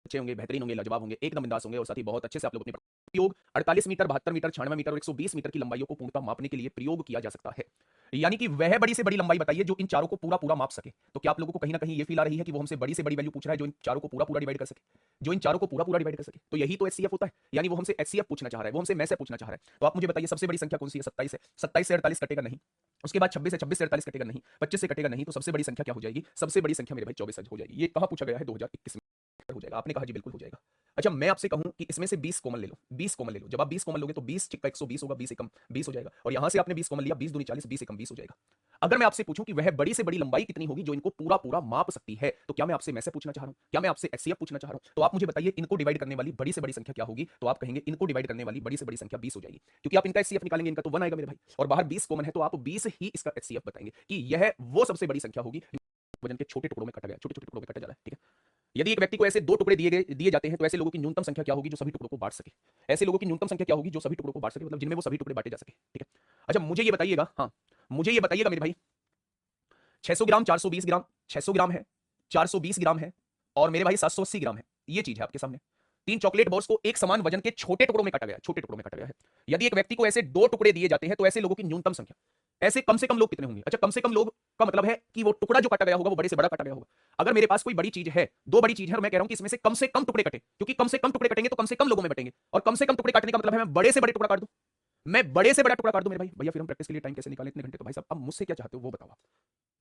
अच्छे होंगे, बेहतरीन होंगे, लाजवाब होंगे, एकदम बिंदास होंगे और साथ ही बहुत अच्छे से आप लोग अपने प्रयोग 48 मीटर, 72 मीटर, 96 मीटर और 120 मीटर की लंबाइयों को पूर्णतः मापने के लिए प्रयोग किया जा सकता है। यानी कि वह बड़ी से बड़ी लंबाई बताइए जो इन चारों को पूरा-पूरा माप सके। तो क्या आप लोगों को कहीं न कहीं ये फ़ील आ रही है कि वो हमसे बड़ी से बड़ी वैल्यू पूछ रहा है जो इन चारों को पूरा-पूरा डिवाइड कर सके? जो इन चारों को पूरा-पूरा डिवाइड कर सके। तो यही तो एचसीएफ होता है। यानी वो हमसे एचसीएफ पूछना चाह रहा है, वो हमसे में से पूछना चाह रहा है। तो आप मुझे बताइए सबसे बड़ी संख्या कौन-सी है? 27 है। 27 से 48 कटेगा नहीं। उसके बाद 26 है, 26 से 48 कटेगा नहीं। 25 से कटेगा नहीं। तो सबसे बड़ी संख्या क्या हो जाएगी? सबसे बड़ी संख्या मेरे भाई 24 हो जाएगी। ये कहाँ पूछा गया है? 2021 में हो जाएगा। आपने कहा जी बिल्कुल हो जाएगा। अच्छा मैं आपसे कहूं कि इसमें से 20 कॉमन ले लो, 20 कॉमन ले लो। जब आप 20 कॉमन लोगे तो 20 चिक्का 120 होगा, 20 एकम 20 हो जाएगा। और यहां से आपने 20 कॉमन लिया, 20 दूनी 40, 20 एकम 20 हो जाएगा। अगर मैं आपसे पूछूं कि वह बड़ी से बड़ी लंबाई कितनी होगी जो इनको पूरा पूरा माप सकती है, तो क्या मैं आपसे में से पूछना चाह रहा हूं? क्या मैं आपसे एचसीएफ पूछना चाह रहा हूं? तो आप मुझे बताइए इनको डिवाइड करने वाली बड़ी से बड़ी संख्या क्या होगी? तो आप कहेंगे इनको डिवाइड करने वाली बड़ी से बड़ी संख्या 20 हो जाएगी, क्योंकि आप इनका एचसीएफ निकालेंगे, इनका तो 1 आएगा मेरे भाई, और बाहर 20 कॉमन है, तो आप 20 ही इसका एचसीएफ बताएंगे कि यह वो सबसे बड़ी संख्या होगी वजन के छोटे टुकड़ों में काटा गया, छोटे छोटे टुकड़ों में काटा जा रहा है। ठीक है। यदि एक व्यक्ति को ऐसे 2 टुकड़े दिए जाते हैं तो ऐसे लोगों की न्यूनतम संख्या क्या होगी जो सभी टुकड़ों को बांट सके? ऐसे लोगों की न्यूनतम संख्या क्या होगी जो सभी टुकड़ों को बांट सके, मतलब जिनमें वो सभी टुकड़े बांटे जा सके। ठीक है। अच्छा मुझे ये बताइएगा, हाँ मुझे ये बताइएगा मेरे भाई, 600 ग्राम, 420 ग्राम, 600 ग्राम है, 420 ग्राम है और मेरे भाई 780 ग्राम है। ये चीज है आपके सामने। 3 चॉकलेट बॉल्स को एक समान वजन के छोटे टुकड़ों में काटा गया, छोटे टुकड़ों में काटा गया है। यदि एक व्यक्ति को ऐसे 2 टुकड़े दिए जाते हैं तो ऐसे लोगों की न्यूनतम संख्या, ऐसे कम से कम लोग कितने होंगे? अच्छा कम से कम लोग का मतलब है कि वो टुकड़ा जो काटा गया होगा वो बड़े से बड़ा काटा गया होगा। अगर मेरे पास कोई बड़ी चीज है, 2 बड़ी चीज है और मैं कह रहा हूं कि इसमें से कम टुकड़े कटे, क्योंकि कम से कम टुकड़े कटेंगे तो कम से कम लोगों में बटेंगे, और कम से कम टुकड़े काटने का मतलब है मैं बड़े से बड़े टुकड़ा काट दूं। मैं बड़े से बड़ा टुकड़ा काट दूं मेरे भाई। भैया फिर हम प्रैक्टिस के लिए टाइम कैसे निकालें इतने घंटे? तो भाई साहब अब मुझसे क्या चाहते हो वो बताओ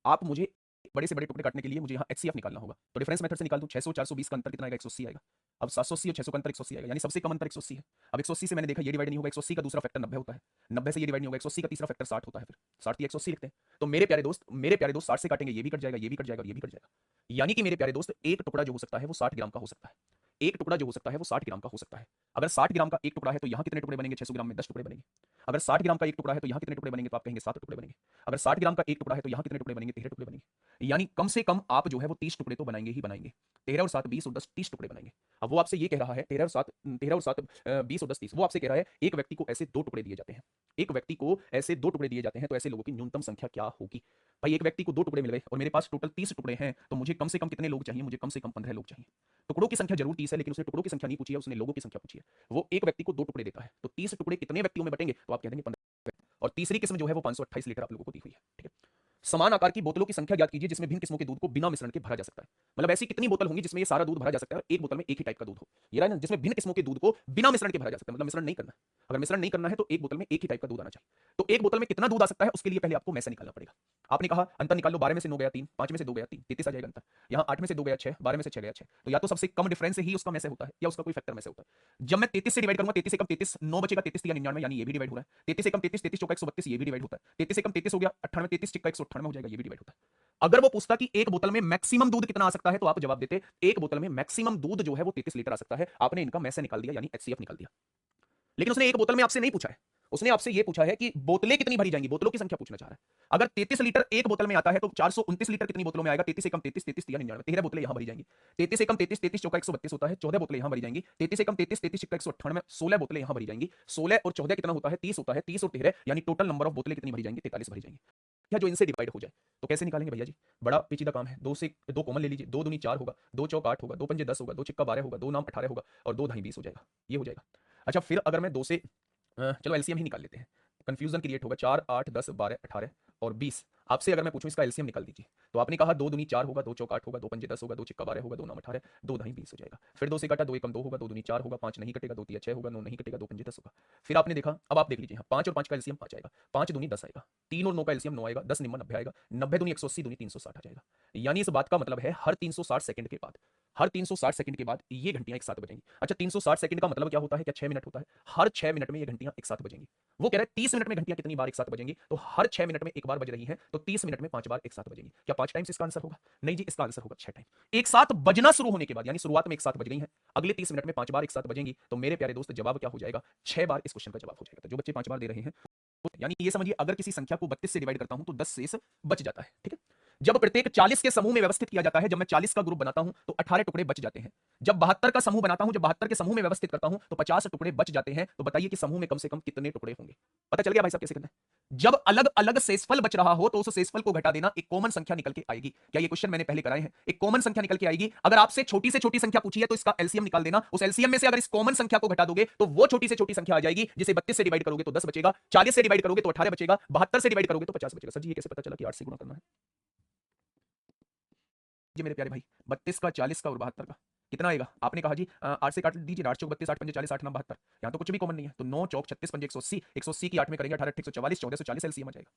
आप मुझे बड़े से बड़े टुकड़े काटने के लिए मुझे यहाँ एचसीएफ निकालना होगा। तो डिफरेंस मेथड से निकाल दूं, 600 420 का अंतर कितना आएगा? 180 आएगा। अब 780 और 600 का अंतर 180 आएगा, यानी सबसे कम अंतर 180 है। अब 180 से मैंने देखा ये डिवाइड नहीं होगा, 180 का दूसरा फैक्टर 90 होता है, 90 से ये डिवाइड नहीं होगा, 180 का तीसरा फैक्टर 60 होता है, फिर 60 की 180 लिखते हैं। तो मेरे प्यारे दोस्त, मेरे प्यारे दोस्त 60 से काटेंगे ये भी कट जाएगा, ये भी कट जाएगा और ये भी कट जाएगा। यानी कि मेरे प्यारे दोस्त एक टुकड़ा जो हो सकता है वो 60 ग्राम का हो सकता है। एक टुकड़ा जो हो सकता है वो 60 ग्राम का हो सकता है। अगर 60 ग्राम का एक टुकड़ा है तो यहाँ कितने टुकड़े बनेंगे? 600 ग्राम में 10 टुकड़े बनेंगे। अगर 60 ग्राम का एक टुकड़ा है तो यहाँ कितने टुकड़े बनेंगे? तो आप कहेंगे 7 टुकड़े बनेंगे। अगर 60 ग्राम का एक टुकड़ा है तो यहाँ कितने टुकड़े बनेंगे? 13 टुकड़े बनेंगे। यानी कम से कम आप जो है वो 30 टुकड़े तो बनाएंगे ही बनाएंगे। 13 और 7 20 और 10 30 टुकड़े बनाएंगे। अब वो आपसे ये कह रहा है 13 और 7 20 और 10 30, वो आपसे कह रहा है एक व्यक्ति को ऐसे 2 टुकड़े दिए जाते हैं, एक व्यक्ति को ऐसे 2 टुकड़े दिए जाते हैं तो ऐसे लोगों की न्यूनतम संख्या क्या होगी? भाई एक व्यक्ति को 2 टुकड़े मिल गए और मेरे पास टोटल 30 टुकड़े हैं, तो मुझे कम से कम कितने लोग चाहिए? मुझे कम से कम 15 लोग चाहिए। टुकड़ों की संख्या जरूर 30 है, लेकिन उसने टुकड़ों की संख्या नहीं पूछी है, उसने लोगों की संख्या पूछी है। वो एक व्यक्ति को 2 टुकड़े देता है, तो 30 टुकड़े कितने व्यक्तियों में बटेंगे? तो आप कह देंगे 15। और तीसरी किस्म जो है वो 528 लीटर आप लोगों को दी हुई है। ठीक है। समान आकार की बोतलों की संख्या ज्ञात कीजिए जिसमें भिन्न किस्मों के दूध को बिना मिश्रण के भरा जा सकता है। मतलब ऐसी कितनी बोतल होंगी जिसमें ये सारा दूध भरा जा सकता है और एक बोतल में एक ही टाइप का दूध हो? ये रहा ना, जिसमें भिन्न किस्मों के दूध को बिना मिश्रण के भरा जा सकता है, मतलब मिश्रण नहीं करना है। अगर मिश्रण नहीं करना है तो एक बोतल में एक ही टाइप का दूध आना चाहिए। तो एक बोतल में कितना दूध आ सकता है उसके लिए पहले आपको में से निकालना पड़ेगा। आपने कहा अंतर निकाल लो, 12 में से 9 गया 3, 5 में से 2 गया 3, 33 आ जाएगा अंतर। यहाँ 8 में से 2 गया 6, 12 में से 6 गया 6। तो या तो सबसे कम डिफरेंस ही उसका में से होता है या उसका कोई फैक्टर में से होता है। जब मैं 33 से डिवाइड करूंगा, 33 से कम 33, 9 बचेगा, 33 या 99, यानी ये भी डिवाइड हो रहा है। 33 से कम 33, 33 चौका 132, ये भी डिवाइड होता है। 33 से कम 33 हो गया 98, 33 चिक्का 198 हो जाएगा, ये भी डिवाइड होता है। अगर वो पूछता कि एक बोतल में मैक्सिमम दूध कितना आ सकता है तो आप जवाब देते एक बोतल में मैक्सिमम दूध जो है वो 33 लीटर आ सकता है। आपने इनका में से निकाल दिया, यानी एचसीएफ निकाल दिया। लेकिन उसने एक बोतल में आपसे नहीं पूछा है, उसने आपसे ये पूछा है कि बोतलें कितनी भरी जाएंगी, बोतलों की संख्या पूछना चाह रहा है। अगर 33 लीटर एक बोतल में आता है तो 429 लीटर कितनी बोतलों में आएगा? 33 से कम 33, 33 या 99, 13 बोतलें यहां भरी जाएंगी। 33 से कम 33, 33 चौका 132 होता है, 14 बोतलें यहां भरी जाएंगी। 33 से कम 33, 33 चिक्का 198, 16 बोतलें यहां भरी जाएंगी। 16 और 14 कितना होता है? 30 होता है। 30 और 13 यानी टोटल नंबर ऑफ बोतलें कितनी भरी जाएंगी? 43 भरी जाएंगी। या जो इनसे डिवाइड हो जाए तो कैसे निकालेंगे भैया जी? बड़ा पेचीदा काम है। 2 से 2 कॉमन ले लीजिए, 2 दूनी 4 होगा, 2 चौक 8 होगा, 2 पंजे 10 होगा, 2 चिक्का 12 होगा, 2 नाम 18 होगा और 2 ढाई 20 हो जाएगा। ये हो जाएगा। अच्छा फिर अगर मैं 2 से चलो एलसीएम ही निकाल लेते हैं, कंफ्यूजन क्रिएट होगा। 4 8 10 12 18 और 20, आपसे अगर मैं पूछूं इसका एलसीएम निकाल दीजिए, तो आपने कहा 2 दूनी 4 होगा, 2 चौक 8 होगा, 2 पंजे 10 होगा, 2 चिक्का 12 होगा, 2 नाम 18, 2 ढाई 20 हो जाएगा। फिर 2 से काटा, 2 एकम 2 होगा, 2 दूनी 4 होगा, 5 नहीं कटेगा, 2 तिया 6 होगा, 9 नहीं कटेगा, 2 पंजे 10 होगा। फिर आपने देखा, अब आप देख लीजिए, 5 और 5 का एलसीएम 5 आएगा, 5 दूनी 10 आएगा, 3 और 9 का एलसीएम 9 आएगा, 10 निम्न 90 आएगा, 90 दूनी 180 दूनी 360 आ जाएगा। यानी इस बात का मतलब है हर 360 सेकंड के बाद, हर 360 सेकंड के बाद ये घंटियां एक साथ बजेंगी। अच्छा 360 सेकंड का मतलब क्या होता है? क्या 6 मिनट होता है? हर 6 मिनट में ये घंटियां एक साथ बजेंगी। वो कह रहा है 30 मिनट में घंटियां कितनी बार एक साथ बजेंगी? तो हर 6 मिनट में एक बार बज रही हैं, तो 30 मिनट में 5 बार एक साथ बजेंगी। क्या 5 टाइम्स इसका आंसर होगा? नहीं जी, इसका आंसर होगा 6 टाइम। एक साथ बजना शुरू होने के बाद, यानी शुरुआत में एक साथ बज गई हैं, अगले 30 मिनट में 5 बार एक साथ बजेंगी, तो मेरे प्यारे दोस्त जवाब क्या हो जाएगा? 6 बार इस क्वेश्चन का जवाब हो जाएगा। तो जो बच्चे 5 बार दे रहे हैं, यानी ये समझिए अगर किसी संख्या को 32 से डिवाइड करता हूं तो 10 शेष बच जाता है। ठीक है। जब प्रत्येक 40 के समूह में व्यवस्थित किया जाता है, जब मैं 40 का ग्रुप बनाता हूं तो 18 टुकड़े बच जाते हैं। जब 72 का समूह बनाता हूं, जब 72 के समूह में व्यवस्थित करता हूं तो 50 टुकड़े बच जाते हैं। तो बताइए कि समूह में कम से कम कितने टुकड़े होंगे? पता चल गया भाई साहब कैसे करना है? जब अलग अलग शेषफल बच रहा हो तो उस शेषफल को घटा देना, एक कॉमन संख्या निकल के आएगी। क्या ये क्वेश्चन मैंने पहले कराए हैं? एक कॉमन संख्या निकल के आएगी। अगर आपसे छोटी से छोटी संख्या पूछी है तो इसका एलसीएम निकाल देना। उस एलसीएम में से अगर इस कॉमन संख्या को घटा दोगे तो वो छोटी से छोटी संख्या आ जाएगी, जिसे 32 से डिवाइड करोगे तो 10 बचेगा, 40 से डिवाइड करोगे तो 18 बचेगा, 72 से डिवाइड करोगे तो 50 बचेगा। सर जी ये कैसे पता चला कि 8 से गुणा करना है? जी मेरे प्यारे भाई, 32 का, 40 का और 72 का कितना आएगा? आपने कहा जी 8 से काट दीजिए, 8 चौक 32, 8 पंजे 40, 8 9 72। यहाँ तो कुछ भी कॉमन नहीं है, तो 9 चौक 36 पंजे 180, 180 की 8 में करेंगे 18 144, 1440 एलसीएम आ जाएगा।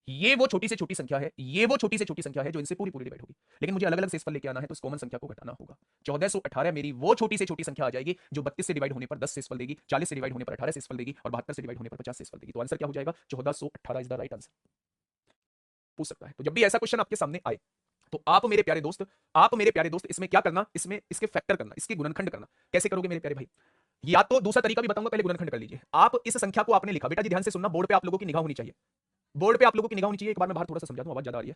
ये वो छोटी से छोटी संख्या है, ये वो छोटी से छोटी संख्या है जो इनसे पूरी पूरी डिवाइड होगी। लेकिन मुझे अलग अलग शेषफल लेके आना है तो इस कॉमन संख्या को घटाना होगा। 1418 मेरी वो छोटी से छोटी संख्या आ जाएगी जो 32 से डिवाइड होने पर 10 शेषफल देगी, 40 से डिवाइड होने पर 18 शेषफल देगी और 72 से डिवाइड होने पर 50 शेषफल देगी। तो आंसर क्या हो जाएगा? 1418 इज द राइट आंसर। पूछ सकता है। तो जब भी ऐसा क्वेश्चन आपके सामने आए तो आप मेरे प्यारे दोस्त, इसमें क्या करना, इसमें इसके फैक्टर करना, इसके गुणनखंड करना। कैसे करोगे मेरे प्यारे भाई? या तो दूसरा तरीका भी बताऊंगा, पहले गुणनखंड कर लीजिए। आप इस संख्या को आपने लिखा, बेटा जी ध्यान से सुनना, बोर्ड पे आप लोगों की निगाह होनी चाहिए, बोर्ड पे आप लोगों की निगाह होनी चाहिए। एक बार मैं बाहर थोड़ा सा समझा दूं, आवाज ज्यादा आ रही है।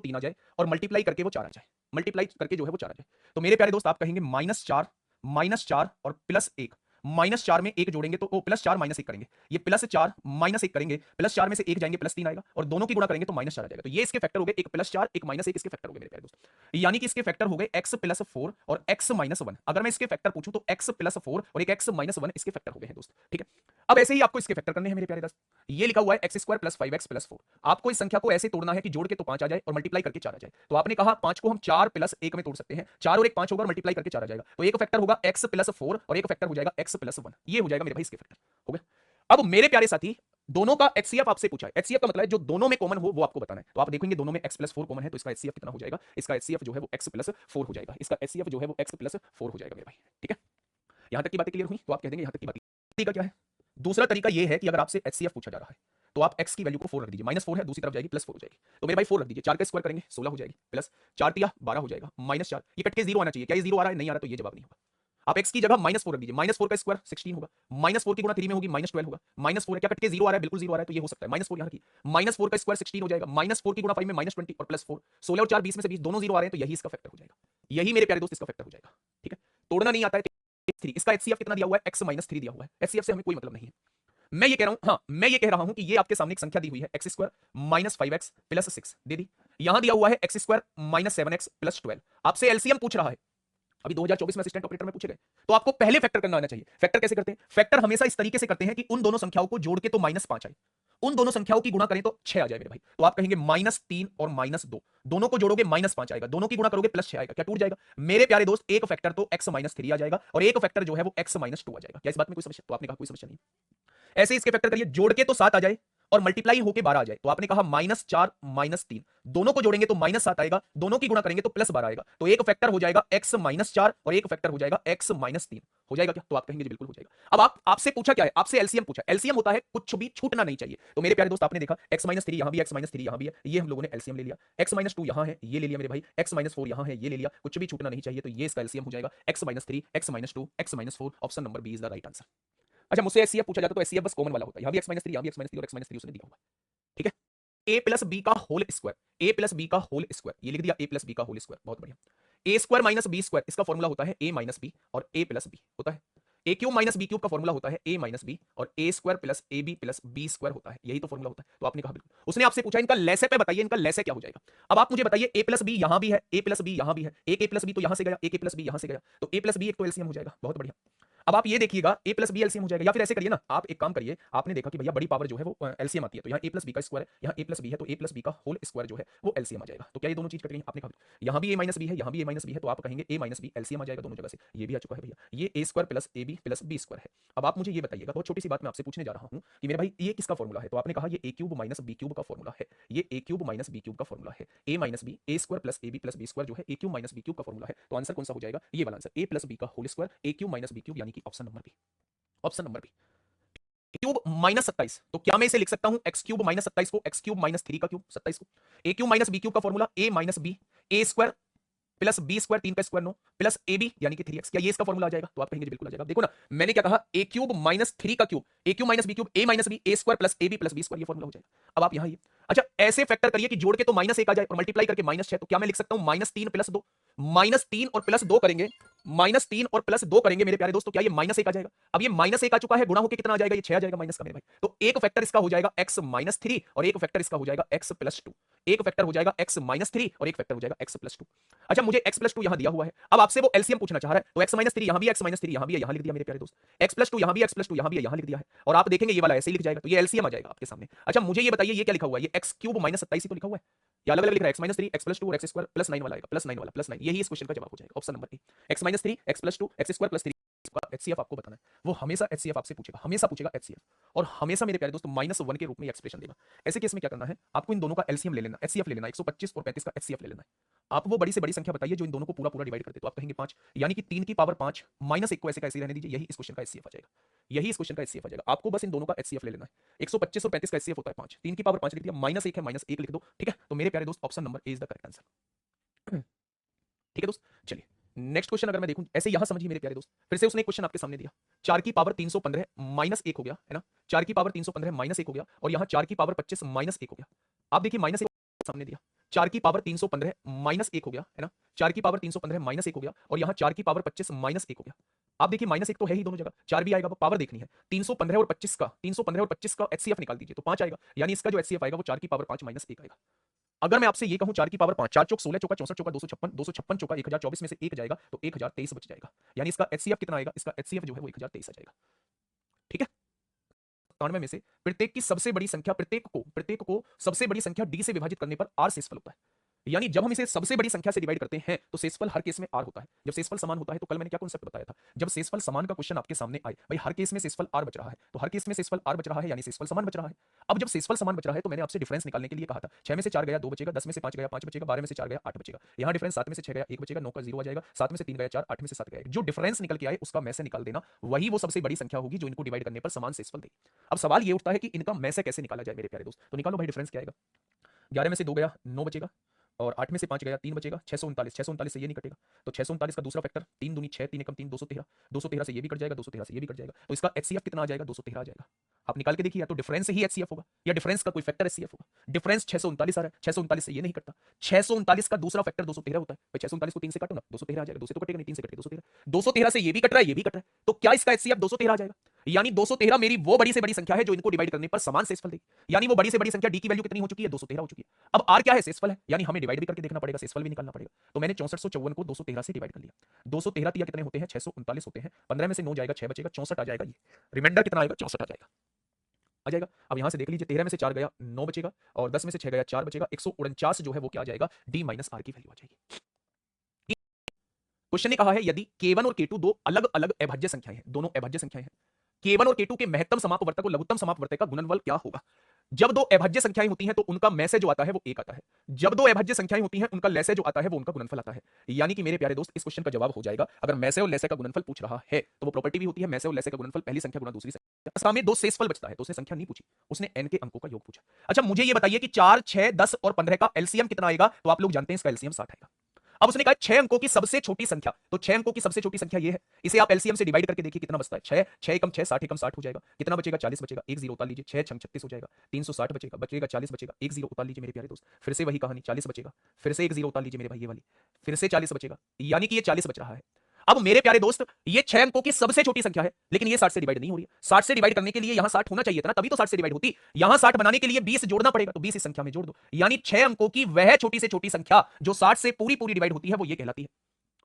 3 आ जाए और मल्टीप्लाई करके वो 4 आ जाए, मल्टीप्लाई करके जो है वो 4 आ जाए, तो मेरे प्यारे दोस्त आप कहेंगे -4 और +1। -4 में 1 जोड़ेंगे तो +4 -1 करेंगे, ये +4 -1 करेंगे, +4 में से 1 जाएंगे +3 आएगा और दोनों की गुणा करेंगे तो -4 आ जाएगा। तो ये इसके फैक्टर हो गए, एक +4 एक -1 इसके फैक्टर हो गए मेरे प्यारे दोस्त। यानी कि इसके फैक्टर हो गए x + 4 और x - 1। अगर मैं इसके फैक्टर पूछूं तो x + 4 और एक x - 1 इसके फैक्टर हो गए हैं दोस्त। ठीक है, अब ऐसे ही आपको इसके फैक्टर करने हैं मेरे प्यारे दोस्त। ये लिखा हुआ है x² + 5x + 4। आपको इस संख्या को ऐसे तोड़ना है कि जोड़ के तो 5 आ जाए और मल्टीप्लाई करके 4 आ जाए। तो आपने कहा 5 को हम 4 + 1 में तोड़ सकते हैं, 4 और 1 5 होगा और मल्टीप्लाई करके 4 आ जाएगा। तो एक फैक्टर होगा x + 4 और एक फैक्टर हो जाएगा x + 1। ये हो जाएगा मेरे भाई इसके फैक्टर। हो गया। अब मेरे प्यारे साथी, दोनों का एचसीएफ आपसे पूछा है। एचसीएफ का मतलब है जो दोनों में कॉमन हो वो आपको बताना है। तो आप देखेंगे दोनों में x + 4 कॉमन है तो इसका एचसीएफ कितना हो जाएगा? इसका एचसीएफ जो है वो x + 4 हो जाएगा। इसका एचसीएफ जो है वो x + 4 हो जाएगा मेरे भाई। ठीक है, यहां तक की बातें क्लियर हुई? तो आप कह देंगे यहां तक की बात तरीका क्या है? दूसरा तरीका ये है कि अगर आपसे एचसीएफ पूछा जा रहा है तो आप x की वैल्यू को 4 रख दीजिए, -4 है दूसरी तरफ जाएगी +4 हो जाएगी। तो मेरे भाई 4 रख दीजिए, 4 का स्क्वायर करेंगे 16 हो जाएगी, प्लस 4 तिया 12 हो जाएगा, -4 ये कट के 0 आना चाहिए। क्या ये 0 आ रहा है? नहीं आ रहा, तो ये जवाब नहीं होगा। आप x की जगह -4 रख दीजिए, -4 का स्क्वायर 16 होगा, -4 की गुणा 3 में होगी -12 होगा, -4 है, क्या कट के 0 आ रहा है? बिल्कुल 0 आ रहा है, तो ये हो सकता है -4 यहां रखिए, -4 का स्क्वायर 16 हो जाएगा, -4 की गुणा 5 में -20 और +4, 16 और 4 20 में से 20 दोनों 0 आ रहे हैं तो यही इसका फैक्टर हो जाएगा। यही मेरे प्यारे दोस्त इसका फैक्टर हो जाएगा। ठीक है, तोड़ना नहीं आता है 3। इसका एचसीएफ कितना दिया हुआ है? x - 3 दिया हुआ है। एचसीएफ से हमें कोई मतलब नहीं है। मैं ये कह रहा हूं, हाँ मैं ये कह रहा हूं कि ये आपके सामने एक संख्या दी हुई है x² - 5x + 6 दे दी, यहां दिया हुआ है x² - 7x + 12। आपसे एलसीएम पूछ रहा है, अभी 2024 में असिस्टेंट ऑपरेटर में पूछे गए, तो आपको पहले फैक्टर करना आना चाहिए। फैक्टर कैसे करते हैं? फैक्टर हमेशा इस तरीके से करते हैं कि उन दोनों संख्याओं को जोड़ के तो -5 आए, उन दोनों संख्याओं की गुणा करें तो 6 आ जाए मेरे भाई। तो आप कहेंगे -3 और -2, दोनों को जोड़ोगे -5 आएगा, दोनों की गुणा करोगे +6 आएगा। क्या टूट जाएगा? मेरे प्यारे दोस्त एक फैक्टर तो x - 3 आ जाएगा और एक फैक्टर जो है वो x - 2 आ जाएगा। क्या इस बात में कोई समस्या? तो आपने कहा कोई समस्या नहीं। ऐसे इसके फैक्टर करिए, जोड़ के तो 7 आ जाए और मल्टीप्लाई होके 12 आ जाए। तो आपने कहा -4 -3, दोनों को जोड़ेंगे तो -7 आएगा, दोनों की गुणा करेंगे तो +12 आएगा। तो एक फैक्टर हो जाएगा x - 4 और एक फैक्टर हो जाएगा x - 3। हो जाएगा क्या? तो आप कहेंगे जी बिल्कुल हो जाएगा। अब आपसे पूछा क्या है? आपसे एलसीएम पूछा। एलसीएम होता है कुछ भी छूटना नहीं चाहिए। तो मेरे प्यारे दोस्त आपने देखा x - 3 यहां भी, x - 3 यहां भी है, ये हम लोगों ने एलसीएम ले लिया। x - 2 यहां है, ये ले लिया मेरे भाई, x - 4 यहां है, ये ले लिया, कुछ भी छूटना नहीं चाहिए, तो ये इसका एलसीएम हो जाएगा x - 3 x - 2 x - 4। Option number B is the right answer. अच्छा, मुझसे एचसीएफ पूछा जाता तो एचसीएफ बस कॉमन वाला होता है, यहां भी x - 3 यहां भी x - 3 और x - 3 उसने दिया हुआ है। ठीक है, a प्लस बी का whole square, a plus B का होल स्क्वायर, ये लिख दिया a प्लस बी का होल स्क्वायर, बहुत बढ़िया। A square minus B square, इसका फॉर्मूला होता है a माइनस बी और a प्लस बी होता है। A cube minus B cube का फॉर्मूला होता है a माइनस बी और a square plus A B plus B square होता है, यही तो फॉर्मूला होता है। तो आपने कहा बिल्कुल। उसने आपसे पूछा इनका लेसे पे बताइए, इनका लेसे क्या हो जाएगा। अब आप मुझे बताइए, a प्लस बी यहां भी है, a प्लस बी यहां भी है, एक a प्लस बी तो यहां से गया, एक a प्लस बी यहां से गया, तो a प्लस बी एक तो एलसीएम हो जाएगा, बहुत बढ़िया। अब आप ये देखिएगा a प्लस बी एलसीएम हो जाएगा, या फिर ऐसे करिए ना, आप एक काम करिए, आपने देखा कि भैया बड़ी पावर जो है वो एलसीएम आती है, तो यहाँ a प्लस बी का स्क्वायर है, यहाँ a प्लस बी है तो a प्लस बी का होल स्क्वायर जो है वो एलसीएम आ जाएगा। तो क्या ये दोनों चीज कट गई? आपने कहा यहाँ भी a माइनस बी है, यहाँ भी a माइनस बी है, तो आप कहेंगे a माइनस बी एलसीएम आ जाएगा दोनों जगह से। ये भी आ चुका है भैया, ये a square plus A B plus B square है। अब आप मुझे ये बताइएगा, बहुत छोटी सी बात मैं आपसे पूछने जा रहा हूँ कि मेरे भाई ये किसका फॉर्मूला है? तो आपने कहा ये a cube minus B cube का फॉर्मूला है, ये a cube minus B cube का फॉर्मूला है, a minus B a square plus A B plus B square जो है a cube minus B cube का फॉर्मूला है। तो आंसर कौन सा हो जाएगा? ये वाला आंसर, a प्लस बी का whole square a cube minus B cube, यानी कि option number B. Option number B, cube minus 27, तो क्या मैं इसे लिख सकता हूं एक्स क्यूब माइनस 27 को एक्स क्यूब माइनस 3 का क्यूब 27 को, ए क्यूब माइनस बी क्यूब का formula A minus B A square plus B square 3 का स्क्वायर 9 प्लस ए बी यानी कि 3x। क्या ये इसका फॉर्मूला आ जाएगा? तो आप कहेंगे बिल्कुल आ जाएगा। देखो ना, मैंने क्या कहा, ए क्यूब माइनस 3 का cube, A cube minus B cube A minus B A square plus A B plus B square, ये फॉर्मूला हो जाएगा। अब आप यहां ये अच्छा ऐसे फैक्टर करिए कि जोड़ के तो -1 आ जाए और मल्टीप्लाई करके -6, तो क्या मैं लिख सकता हूं -3 प्लस 2, -3 और +2 करेंगे, -3 और +2 करेंगे मेरे प्यारे दोस्तों, क्या ये -1 आ जाएगा? अब ये -1 आ चुका है, गुणा होके कितना आ जाएगा? ये 6 आ जाएगा माइनस का मेरे भाई। तो एक फैक्टर इसका हो जाएगा x -3 और एक फैक्टर इसका हो जाएगा x +2। एक फैक्टर हो जाएगा x -3 और एक फैक्टर हो जाएगा x +2। अच्छा, मुझे x +2 यहां दिया हुआ है, अब आपसे वो एलसीएम पूछना चाह रहा है, तो x -3 यहां भी है, x -3 यहां भी है, यहां लिख दिया मेरे प्यारे दोस्त। x +2 यहां भी है, x +2 यहां भी है, यहां लिख दिया है। और आप देखेंगे ये वाला ऐसे ही लिख जाएगा, तो ये एलसीएम आ जाएगा आपके सामने। अच्छा, मुझे ये बताइए ये क्या लिखा हुआ है? ये x³ -27 ही तो लिखा हुआ है, या अलग अलग लिख रहा है? x -3 x +2 और x² +9 वाला आएगा, +9 वाला +9, यही इस क्वेश्चन का जवाब हो जाएगा, option number A. x -3 x +2 x² +3 का एचसीएफ आपको बताना है। वो हमेशा एचसीएफ आपसे पूछेगा, हमेशा पूछेगा एचसीएफ, और हमेशा मेरे प्यारे दोस्त -1 के रूप में एक्सप्रेशन देगा। ऐसे केस में क्या करना है, आपको इन दोनों का एलसीएम ले लेना, एचसीएफ ले लेना, 125 और 35 का एचसीएफ ले लेना है। आप वो बड़ी से बड़ी संख्या बताइए जो इन दोनों को पूरा पूरा डिवाइड कर दे, तो आप कहेंगे 5, यानी कि 3 की पावर 5 -1 को ऐसे का ऐसे रहने दीजिए, यही इस क्वेश्चन का एचसीएफ आ जाएगा, यही इस क्वेश्चन का एचसीएफ आ जाएगा। आपको बस इन दोनों का एचसीएफ ले लेना है। 125 और 35 का एचसीएफ होता है 5, 3 की पावर 5 लिख दिया, -1 है, -1 लिख दो, ठीक है। तो मेरे प्यारे दोस्त option number A is the correct answer. ठीक है दोस्त, चलिए नेक्स्ट क्वेश्चन अगर मैं देखूं, ऐसे यहां समझिए मेरे प्यारे दोस्त, फिर से उसने एक क्वेश्चन आपके सामने दिया, 4 की पावर 315 -1 हो गया है ना, 4 की पावर 315 -1 हो गया, और यहां 4 की पावर 25 -1 हो गया। आप देखिए -1 सामने दिया, 4 की पावर 315 -1 हो गया है ना, 4 की पावर 315 -1 हो गया, और यहां 4 की पावर 25 -1 हो गया। आप देखिए -1 तो है ही दोनों जगह, 4 भी आएगा, पावर देखनी है। 315 और 25 का एचसीएफ निकाल दीजिए तो 5 आएगा, यानी इसका जो एचसीएफ आएगा वो 4 की पावर 5 -1 आएगा। अगर मैं आपसे ये कहूं 4 की पावर 5, 4 चौक 16 चौका 64 चौका 256, 256 चौका 1024 में से 1 जाएगा तो 1023 बच जाएगा, यानी इसका एचसीएफ कितना आएगा? इसका एचसीएफ जो है वो 1023 आ जाएगा। ठीक है, 97 में से प्रत्येक की सबसे बड़ी संख्या, प्रत्येक को सबसे बड़ी संख्या d से विभाजित करने पर r शेषफल होता है। यानी जब हम इसे सबसे बड़ी संख्या से डिवाइड करते हैं तो शेषफल हर केस में r होता है। जब शेषफल समान होता है, तो कल मैंने क्या कॉन्सेप्ट बताया था, जब शेषफल समान का क्वेश्चन आपके सामने आए, भाई हर केस में शेषफल r बच रहा है, तो हर केस में शेषफल r बच रहा है, यानी शेषफल समान बच रहा है। अब जब शेषफल समान बच रहा है तो मैंने आपसे डिफरेंस निकालने के लिए कहा था, 6 में से 4 गया 2 बचेगा, 10 में से 5 गया 5 बचेगा, 12 में से 4 गया 8 बचेगा। यहाँ डिफरेंस 7 में से 6 गया 1 बचेगा, 9 का 0 आ जाएगा, 7 में से 3 गया 4, 8 में से 7 गया 1। जो डिफरेंस निकल के आए उसका में से निकाल देना, वही वो सबसे बड़ी संख्या होगी जो इनको डिवाइड करने पर समान शेषफल देगी। अब सवाल ये उठता है कि इनका में से कैसे निकाला जाए मेरे प्यारे दोस्त, तो निकालो भाई, डिफरेंस क्या आएगा? 11 में से 2 गया 9 बचेगा, और 8 में से 5 गया 3 बचेगा, 639 से ये नहीं कटेगा, तो 639 का दूसरा फैक्टर 3 दूनी 6, 3 एकम 3, 213, 213 से ये भी कट जाएगा, 213 से ये भी कट जाएगा, तो इसका एचसीएफ कितना आ जाएगा? 213 आ जाएगा। आप निकाल के देखिए, या तो डिफरेंस ही एचसीएफ होगा या डिफरेंस का कोई फैक्टर एचसीएफ होगा। डिफरेंस 639 आ रहा है, 639 से ये नहीं कटता, 639 का दूसरा फैक्टर 213 होता है, भाई 639 को 3 से काटो ना, 213 आ जाएगा, 2 से तो कटेगा नहीं, 3 से कट के 213, 213 से ये भी कट रहा है, ये भी कट रहा है, तो क्या इसका एचसीएफ 213 आ जाएगा? यानी 213 मेरी वो बड़ी से बड़ी संख्या है जो इनको डिवाइड करने पर समान शेषफल देगी, यानी वो बड़ी से बड़ी संख्या डी की वैल्यू कितनी हो चुकी है? 213 हो चुकी है। अब आर क्या है? शेषफल है, यानी हमें डिवाइड भी करके देखना पड़ेगा, शेषफल भी निकालना पड़ेगा। तो मैंने 6454 को 213 से डिवाइड कर लिया, 213 तिया कितने होते हैं? 639 होते हैं, 15 में से 9 जाएगा 6 बचेगा, 64 आ जाएगा, ये रिमाइंडर कितना आएगा? 64 आ जाएगा। अब यहां से देख लीजिए, 13 में से 4 गया 9 बचेगा, और 10 में से 6 गया 4 बचेगा, 149 जो है वो क्या आ जाएगा? डी माइनस आर की वैल्यू आ जाएगी। क्वेश्चन ने कहा है यदि K1 और K2 दो अलग अलग अभाज्य संख्याएं हैं, दोनों अभाज्य संख्याएं हैं, K1 और K2 के महत्तम समापवर्तक और लघुत्तम समापवर्तक का गुणनफल क्या होगा? जब दो अभाज्य संख्याएं होती हैं तो उनका में से जो आता है वो 1 आता है, जब दो अभाज्य संख्याएं होती हैं उनका लैसे जो आता है वो उनका गुणनफल आता है। यानी कि मेरे प्यारे दोस्त, इस क्वेश्चन का जवाब हो जाएगा, अगर में से और लैसे का गुणनफल पूछ रहा है तो वो प्रॉपर्टी भी होती है, में से और लैसे का गुणनफल पहली संख्या गुणा दूसरी संख्या। सामने दो शेषफल बचता है, तो उसने संख्या नहीं पूछी, उसने n के अंकों का योग पूछा। अच्छा, मुझे ये बताइए कि 4, 6, 10 और 15 का एलसीएम कितना आएगा? तो आप लोग जानते हैं इसका एलसीएम 60 आएगा। अब उसने कहा 6 अंकों की सबसे छोटी संख्या, तो 6 अंकों की सबसे छोटी संख्या ये है, इसे आप एलसीएम से डिवाइड करके देखिए कितना बचता है। 6 6 एकम 6, 60 एकम 60 हो जाएगा, कितना बचेगा? 40 बचेगा, एक जीरो उतार लीजिए, 6 6 36 हो जाएगा, 360 बचेगा, बचेगा 40 बचेगा, एक जीरो उतार लीजिए मेरे प्यारे दोस्त, फिर से वही कहानी, 40 बचेगा, फिर से एक जीरो उतार लीजिए मेरे भाई, ये वाली, फिर से 40 बचेगा, यानी कि ये 40 बच रहा है। अब मेरे प्यारे दोस्त, ये 6 अंकों की सबसे छोटी संख्या है, लेकिन ये 60 से डिवाइड नहीं हो रही है। 60 से डिवाइड करने के लिए यहां 60 होना चाहिए था ना, तभी तो 60 से डिवाइड होती। यहां 60 बनाने के लिए 20 जोड़ना पड़ेगा, तो 20 इस संख्या में जोड़ दो, यानी 6 अंकों की वह छोटी से छोटी संख्या जो 60 से पूरी पूरी डिवाइड होती है वो ये कहलाती है।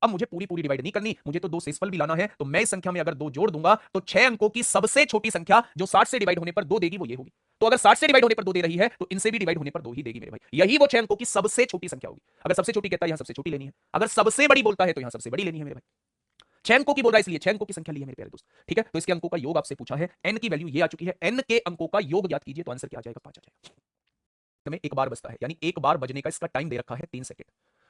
अब मुझे पूरी पूरी डिवाइड नहीं करनी, मुझे तो दो शेषफल भी लाना है, तो मैं इस संख्या में अगर 2 जोड़ दूंगा तो 6 अंकों की सबसे छोटी संख्या जो 60 से डिवाइड होने पर 2 देगी वो ये होगी। तो अगर 60 से डिवाइड होने पर 2 दे रही है तो इनसे भी डिवाइड होने पर 2 ही देगी मेरे भाई, यही वो 6 अंकों की सबसे छोटी संख्या होगी। अगर सबसे छोटी कहता है यहां सबसे छोटी लेनी है, अगर सबसे बड़ी बोलता है तो यहां सबसे बड़ी लेनी है मेरे भाई। 6 अंकों की बोल रहा है इसलिए 6 अंकों की संख्या ली है मेरे प्यारे दोस्त। ठीक है, तो इसके अंकों का योग आपसे पूछा है, n की वैल्यू ये आ चुकी है, n के अंकों का योग ज्ञात कीजिए, तो आंसर क्या आ जाएगा? 5 आ जाएगा। में एक बार बजता है, यानी एक बार बजने का इसका टाइम दे रखा है 3 सेकंड।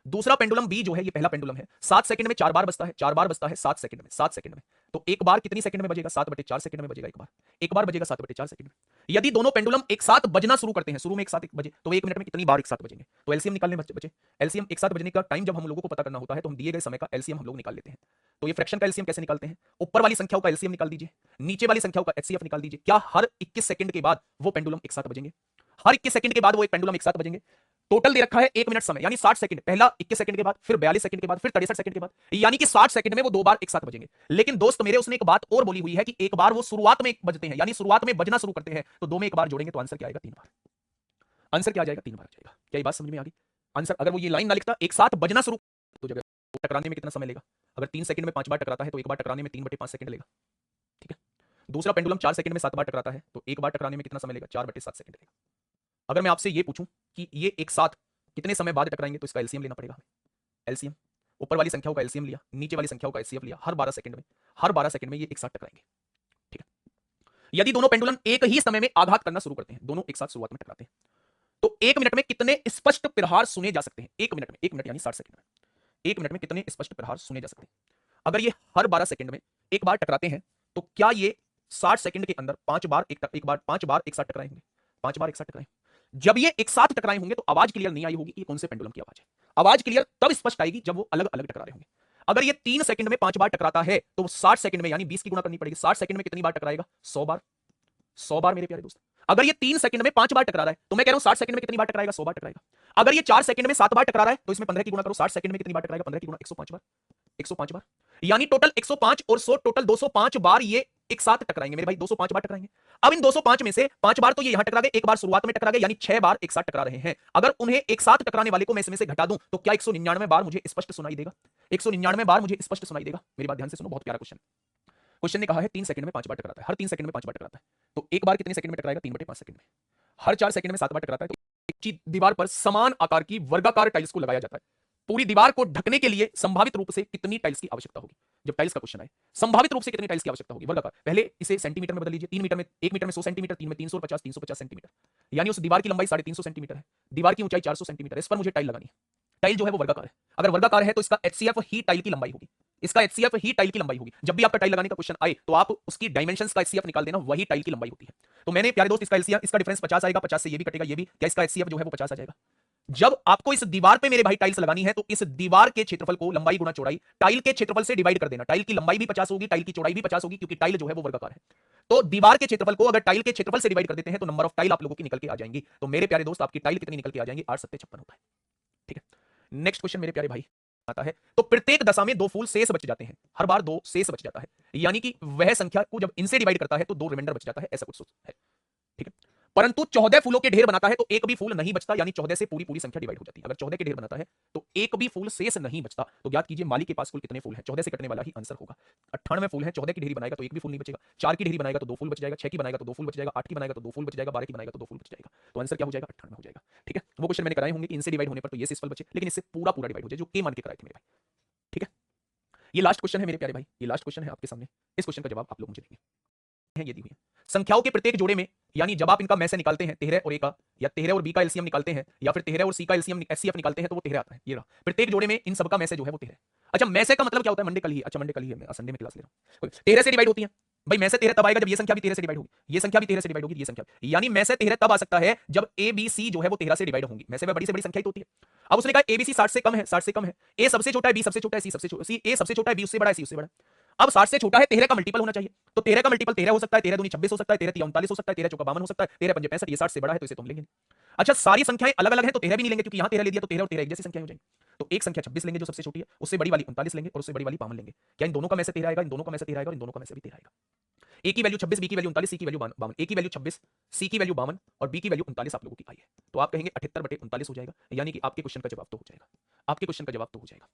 दूसरा पेंडुलम बी जो है, ये पहला पेंडुलम है, 7 सेकंड में 4 बार बजता है, 4 बार बजता है 7 सेकंड में, 7 सेकंड में। तो एक बार कितनी सेकंड में बजेगा? 7/4 सेकंड में बजेगा एक बार, एक बार बजेगा 7/4 सेकंड में। यदि दोनों पेंडुलम एक साथ बजना शुरू करते हैं, शुरू में एक साथ बजे, तो 1 मिनट में कितनी बार एक साथ बजेंगे? तो एलसीएम निकालने बचे, एलसीएम एक साथ बजने का टाइम जब हम लोगों को पता करना होता है तो हम दिए गए समय का एलसीएम हम लोग निकाल लेते हैं। तो ये फ्रैक्शन का एलसीएम कैसे निकालते हैं? ऊपर वाली संख्याओं का एलसीएम निकाल दीजिए, नीचे वाली संख्याओं का एचसीएफ निकाल दीजिए। क्या हर 21 सेकंड के बाद वो पेंडुलम एक साथ बजेंगे? हर 21 सेकंड के बाद वो एक पेंडुलम एक साथ बजेंगे? टोटल दे रखा है 1 मिनट समय यानी 60 सेकंड, पहला 21 सेकंड के बाद, फिर 42 सेकंड के बाद, फिर 63 सेकंड के बाद, यानी कि 60 सेकंड में वो 2 बार एक साथ बजेंगे। लेकिन दोस्त मेरे उसने एक बात और बोली हुई है कि एक बार वो शुरुआत में बजते हैं, यानी शुरुआत में बजना शुरू करते हैं, तो 2 में एक बार जोड़ेंगे तो आंसर क्या आएगा? 3 बार। आंसर क्या आ जाएगा? 3 बार आ जाएगा। क्या ये बात समझ में आ गई? आंसर अगर वो ये लाइन ना लिखता एक साथ बजना शुरू, तो जगह टकराने में कितना समय लेगा? अगर 3 सेकंड में 5 बार टकराता है तो एक बार टकराने में 3/5 सेकंड लेगा। ठीक है। दूसरा पेंडुलम 4 सेकंड में 7 बार टकराता है तो एक बार टकराने में कितना समय लेगा? 4/7 सेकंड लेगा। अगर मैं आपसे ये पूछूं कि ये एक साथ कितने समय बाद टकराएंगे तो इसका एलसीएम लेना पड़ेगा हमें। एलसीएम, ऊपर वाली संख्याओं का एलसीएम लिया, नीचे वाली संख्याओं का एचसीएफ लिया, हर 12 सेकंड में ये एक साथ टकराएंगे। ठीक है। यदि दोनों पेंडुलम एक ही समय में आघात करना शुरू करते हैं, दोनों एक साथ शुरुआत में टकराते हैं, तो 1 मिनट में कितने स्पष्ट प्रहार सुने जा सकते हैं? 1 मिनट में, 1 मिनट यानी 60 सेकंड में 1 मिनट में कितने स्पष्ट प्रहार सुने जा सकते हैं? अगर ये हर 12 सेकंड में एक बार टकराते हैं तो क्या ये 60 सेकंड के अंदर 5 बार एक साथ टकराए होंगे? 5 बार एक साथ टकराए। जब ये एक साथ टकराए होंगे तो आवाज क्लियर नहीं आई होगी कि ये कौन से पेंडुलम की आवाज है। आवाज क्लियर तब स्पष्ट आएगी जब वो अलग अलग टकरा रहे होंगे। अगर ये 3 सेकंड में 5 बार टकराता है तो 60 सेकंड में यानी 20 की गुणा करनी पड़ेगी, 60 सेकंड में कितनी बार टकराएगा? 100 बार। 100 बार मेरे प्यारे दोस्त। अगर ये 3 सेकंड में 5 बार टकरा रहा है तो मैं कह रहा हूं 60 सेकंड में कितनी बार टकराएगा? 100 बार टकराएगा। अगर ये 4 सेकंड में 7 बार टकरा रहा है तो इसमें 15 की गुणा करो, 60 सेकंड में कितनी बार टकराएगा? 15 की गुणा 105 बार। 105 बार यानी टोटल 105 और 100 टोटल 205 बार ये एक साथ टकराएंगे मेरे भाई, 205 बार टकराएंगे। अब इन 205 में से 5 बार तो ये यहां टकरा गए, एक बार शुरुआत में टकरा गए, यानी 6 बार एक साथ टकरा रहे हैं। अगर उन्हें एक साथ टकराने वाले को मैं इसमें से घटा दूं तो क्या 199 बार मुझे स्पष्ट सुनाई देगा? 199 बार मुझे स्पष्ट सुनाई देगा। मेरी बात ध्यान से सुनो, बहुत प्यारा क्वेश्चन। क्वेश्चन ने कहा है 3 सेकंड में 5 बार टकराता है, हर 3 सेकंड में 5 बार टकराता है, तो एक बार कितने सेकंड में टकराएगा? 3/5 सेकंड में। हर 4 सेकंड में 7 बार टकराता है तो एक दीवार पर समान आकार की वर्गाकार टाइल्स को लगाया जाता है। पूरी दीवार को ढकने के लिए संभावित रूप से कितनी टाइल्स की आवश्यकता होगी? जब टाइल्स का क्वेश्चन आए, संभावित रूप से कितनी टाइल्स की आवश्यकता होगी? वर्गाकार, पहले इसे सेंटीमीटर में बदल लीजिए। 3 मीटर में 1 मीटर में 100 सेंटीमीटर, 3 में 350, 350 सेंटीमीटर, यानी उस दीवार की लंबाई 350 सेंटीमीटर है, दीवार की ऊंचाई 400 सेंटीमीटर है। इस पर मुझे टाइल लगानी है। टाइल जो है वो वर्गाकार है। अगर वर्गाकार है तो इसका एचसीएफ ही टाइल की लंबाई होगी, इसका एचसीएफ ही टाइल की लंबाई होगी। जब भी आपका टाइल लगाने का क्वेश्चन आए तो आप उसकी डायमेंशंस का एचसीएफ निकाल देना, वही टाइल की लंबाई होती है। तो मैंने प्यारे दोस्त इसका एचसीएफ, इसका डिफरेंस 50 आएगा, 50 से ये भी कटेगा, ये भी, क्या इसका एचसीएफ जो है वो 50 आ जाएगा। जब आपको इस दीवार पे मेरे भाई टाइल्स लगानी है तो इस दीवार के क्षेत्रफल को लंबाई गुणा चौड़ाई टाइल के क्षेत्रफल से डिवाइड कर देना। टाइल की लंबाई भी 50 होगी, टाइल की चौड़ाई भी 50 होगी, क्योंकि टाइल जो है वो वर्गाकार है। तो दीवार के क्षेत्रफल को अगर टाइल के क्षेत्रफल से डिवाइड कर देते हैं तो नंबर ऑफ टाइल आप लोगों की निकल के आ जाएंगी। तो मेरे प्यारे दोस्त आपकी टाइल कितनी निकल के आ जाएंगी? 8 7 56 होता है। ठीक है। नेक्स्ट क्वेश्चन मेरे प्यारे भाई आता है, तो प्रत्येक दशा में 2 फूल शेष बच जाते हैं, हर बार 2 शेष बच जाता है, यानी कि वह संख्या को जब इनसे डिवाइड करता है तो 2 रिमाइंडर बच जाता है, ऐसा कुछ है। ठीक है। परंतु 14 फूलों के ढेर बनाता है तो एक भी फूल नहीं बचता, यानी 14 से पूरी पूरी संख्या डिवाइड हो जाती है। अगर 14 के ढेर बनाता है तो एक भी फूल शेष नहीं बचता। तो ज्ञात कीजिए माली के पास कुल कितने फूल हैं? 14 से कटने वाला ही आंसर होगा। 98 फूल हैं, 14 की ढेरी बनाएगा तो एक भी फूल नहीं बचेगा, 4 की ढेरी बनाएगा तो 2 फूल बच जाएगा, 6 की बनाएगा तो 2 फूल बच जाएगा, 8 की बनाएगा तो 2 फूल बच जाएगा, 12 की बनाएगा तो 2 फूल बच जाएगा। तो आंसर क्या हो जाएगा? 98 हो जाएगा। ठीक है। वो क्वेश्चन मैंने कराए होंगे कि इनसे डिवाइड होने पर तो ये शेष फल बचे, लेकिन इससे पूरा पूरा डिवाइड हो जाए, जो के मान के कराए थे मेरे भाई। ठीक है। ये लास्ट क्वेश्चन है मेरे प्यारे भाई, ये लास्ट क्वेश्चन है आपके सामने। इस क्वेश्चन का जवाब आप लोग मुझे देंगे। ये दी हुई है संख्याओं के प्रत्येक जोड़े में, यानी जब आप इनका में से निकालते हैं 13 और ए का, या 13 और बी का एलसीएम निकालते हैं, या फिर 13 और सी का एलसीएम एचसीएफ निकालते हैं तो वो 13 आता है। ये रहा प्रत्येक जोड़े में इन सबका में से जो है वो 13। अच्छा, में से का मतलब क्या होता है? मंडे कल ही, अच्छा मंडे कल ही है, मैं संडे में क्लास ले रहा हूं। 13 से डिवाइड होती है भाई, में से 13 तब आएगा जब ये संख्या भी 13 से डिवाइड होगी, ये संख्या भी 13 से डिवाइड होगी, ये संख्या, यानी में से 13 तब आ सकता है जब ए बी सी जो है वो 13 से डिवाइड होंगी। में से बड़ी संख्या ही तो होती है। अब उसने कहा एबीसी 60 से कम है, 60 से कम है, ए सबसे छोटा है, बी सबसे छोटा है, सी सबसे छोटा, सी ए सबसे छोटा है, बी उससे बड़ा है, सी उससे बड़ा है। अब 60 से छोटा है, 13 का मल्टीपल होना चाहिए, तो 13 का मल्टीपल 13 हो सकता है, 13 दूनी 26 हो सकता है, 13 तिया 39 हो सकता है, 13 चौका 52 हो सकता है, 13 पंजे 65, ये 60 से बड़ा है तो इसे तुम लेंगे। अच्छा, सारी संख्याएं अलग अलग हैं तो 13 भी नहीं लेंगे, क्योंकि यहां 13 ले दिया तो 13 और 13 एक जैसी संख्या हो जाएंगी। तो एक संख्या 26 लेंगे जो सबसे छोटी है, उससे बड़ी वाली 39 लेंगे और उससे बड़ी वाली 52 लेंगे। क्या इन दोनों का में से 13 आएगा? इन दोनों का में से 13 आएगा और इन दोनों का में से भी 13 आएगा। ए की वैल्यू 26, बी की वैल्यू 39, सी की वैल्यू 52। ए की वैल्यू 26, सी की वैल्यू 52 और बी की वैल्यू 39 आप लोगों की आई है। तो आप कहेंगे 78/39 हो जाएगा, यानी कि आपके क्वेश्चन का जवाब तो हो जाएगा, आपके क्वेश्चन का जवाब तो हो जाएगा।